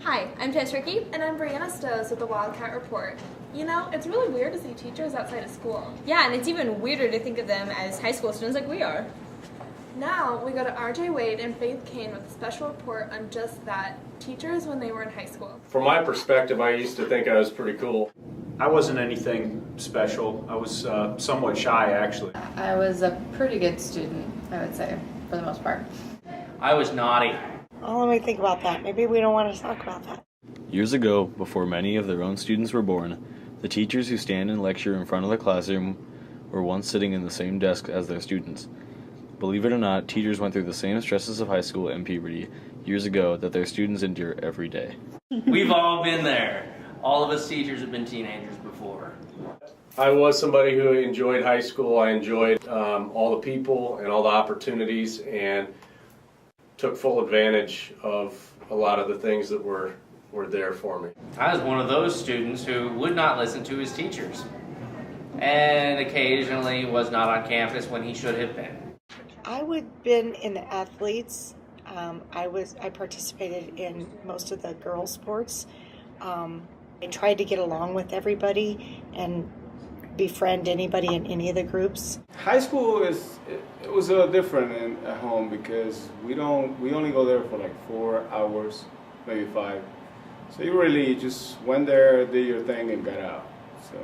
Hi, I'm Tess Riecke. And I'm Breanna Stohs with the Wildcat Report. You know, it's really weird to see teachers outside of school. Yeah, and it's even weirder to think of them as high school students like we are. Now we go to RJ Wade and Cain with a special report on just that, teachers when they were in high school. From my perspective, I used to think I was pretty cool. I wasn't anything special. I was somewhat shy, actually. I was a pretty good student, I would say, for the most part. I was naughty. Oh, let me think about that. Maybe we don't want to talk about that. Years ago, before many of their own students were born, the teachers who stand and lecture in front of the classroom were once sitting in the same desk as their students. Believe it or not, teachers went through the same stresses of high school and puberty years ago that their students endure every day. We've all been there. All of us teachers have been teenagers before. I was somebody who enjoyed high school. I enjoyed all the people and all the opportunities and took full advantage of a lot of the things that were there for me. I was one of those students who would not listen to his teachers and occasionally was not on campus when he should have been. I would have been in the athletes. I participated in most of the girls' sports. I tried to get along with everybody and befriend anybody in any of the groups. High school was different at home because we only go there for like 4 hours, maybe 5. So you really just went there, did your thing, and got out. So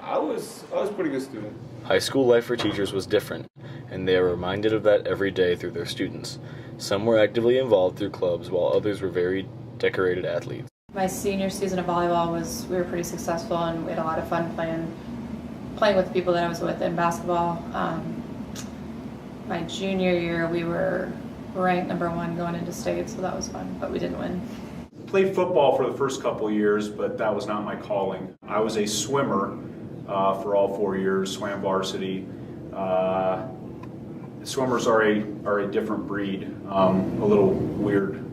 I was a pretty good student. High school life for teachers was different, and they are reminded of that every day through their students. Some were actively involved through clubs, while others were very decorated athletes. My senior season of volleyball we were pretty successful, and we had a lot of fun playing with the people that I was with in basketball. My junior year, we were ranked #1 going into state, so that was fun, but we didn't win. Played football for the first couple of years, but that was not my calling. I was a swimmer for all 4 years, swam varsity. Swimmers are a different breed, a little weird.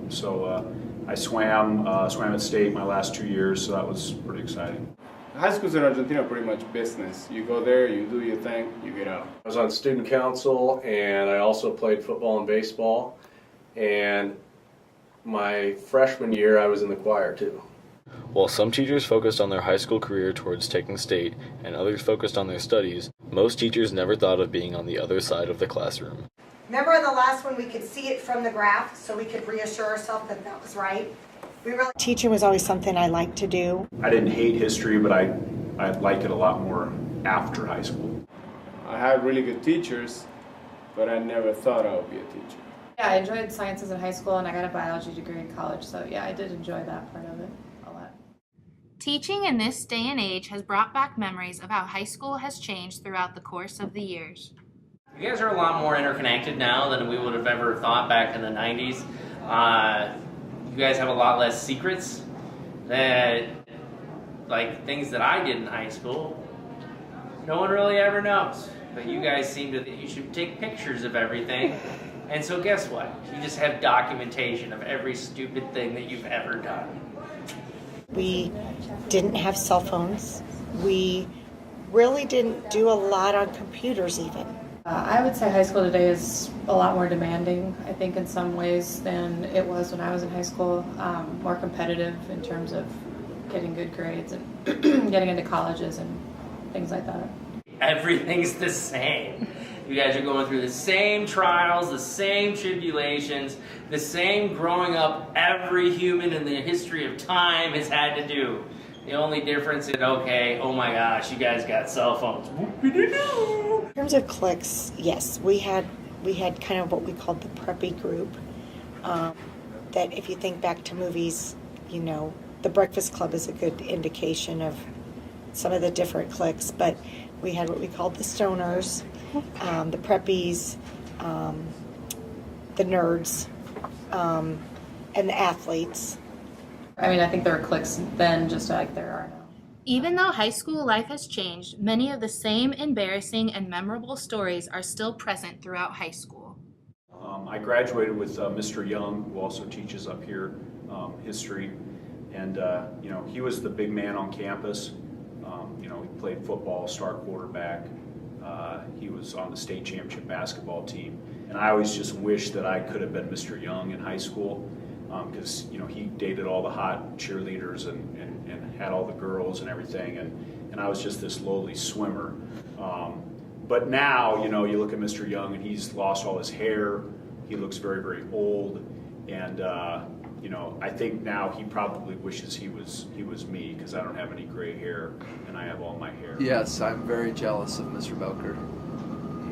So I swam at state my last 2 years, so that was pretty exciting. High schools in Argentina are pretty much business. You go there, you do your thing, you get out. I was on student council, and I also played football and baseball. And my freshman year, I was in the choir too. While some teachers focused on their high school career towards taking state, and others focused on their studies, most teachers never thought of being on the other side of the classroom. Remember in the last one we could see it from the graph so we could reassure ourselves that that was right? Teaching was always something I liked to do. I didn't hate history, but I liked it a lot more after high school. I had really good teachers, but I never thought I would be a teacher. Yeah, I enjoyed sciences in high school, and I got a biology degree in college, so yeah, I did enjoy that part of it a lot. Teaching in this day and age has brought back memories of how high school has changed throughout the course of the years. You guys are a lot more interconnected now than we would have ever thought back in the 90s. You guys have a lot less secrets that, like things that I did in high school, no one really ever knows. But you guys seem to, you should take pictures of everything. And so guess what? You just have documentation of every stupid thing that you've ever done. We didn't have cell phones. We really didn't do a lot on computers even. I would say high school today is a lot more demanding, I think, in some ways than it was when I was in high school. More competitive in terms of getting good grades and getting into colleges and things like that. Everything's the same. You guys are going through the same trials, the same tribulations, the same growing up every human in the history of time has had to do. The only difference is, okay, oh my gosh, you guys got cell phones. In terms of cliques, yes, we had kind of what we called the preppy group. That if you think back to movies, you know, The Breakfast Club is a good indication of some of the different cliques. But we had what we called the stoners, the preppies, the nerds, and the athletes. I mean, I think there were cliques then just like there are now. Even though high school life has changed, many of the same embarrassing and memorable stories are still present throughout high school. I graduated with Mr. Young, who also teaches up here history, and you know, he was the big man on campus. You know, he played football, star quarterback. He was on the state championship basketball team, and I always just wish that I could have been Mr. Young in high school. because he dated all the hot cheerleaders and had all the girls and everything, and I was just this lowly swimmer. But now, you look at Mr. Young and he's lost all his hair. He looks very, very old, and I think now he probably wishes he was me, because I don't have any gray hair and I have all my hair. Yes, I'm very jealous of Mr. Belker.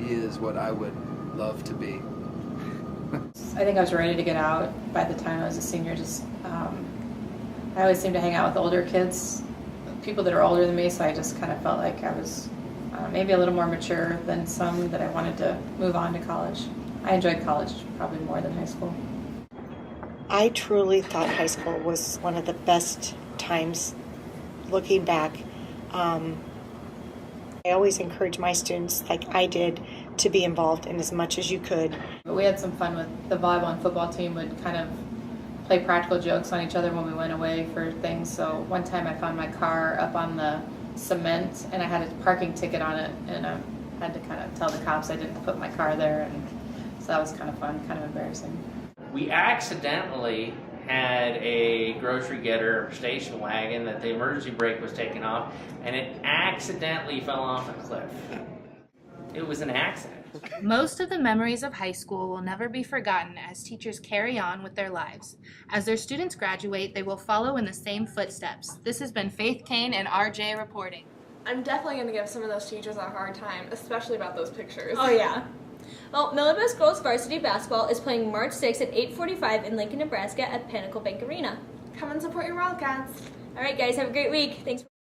He is what I would love to be. I think I was ready to get out by the time I was a senior. I always seem to hang out with older kids, people that are older than me, so I just kind of felt like I was maybe a little more mature than some, that I wanted to move on to college. I enjoyed college probably more than high school. I truly thought high school was one of the best times looking back. I always encourage my students, like I did, to be involved in as much as you could. But we had some fun with the volleyball and football team would kind of play practical jokes on each other when we went away for things. So one time I found my car up on the cement and I had a parking ticket on it, and I had to kind of tell the cops I didn't put my car there, and so that was kind of fun, kind of embarrassing. We accidentally had a grocery getter station wagon that the emergency brake was taken off, and it accidentally fell off a cliff. It was an accident. Most of the memories of high school will never be forgotten as teachers carry on with their lives. As their students graduate, they will follow in the same footsteps. This has been Faith, Cain, and RJ reporting. I'm definitely going to give some of those teachers a hard time, especially about those pictures. Oh, yeah. Well, Millibus Girls Varsity Basketball is playing March 6th at 8:45 in Lincoln, Nebraska at Pinnacle Bank Arena. Come and support your Wildcats. All right, guys, have a great week. Thanks.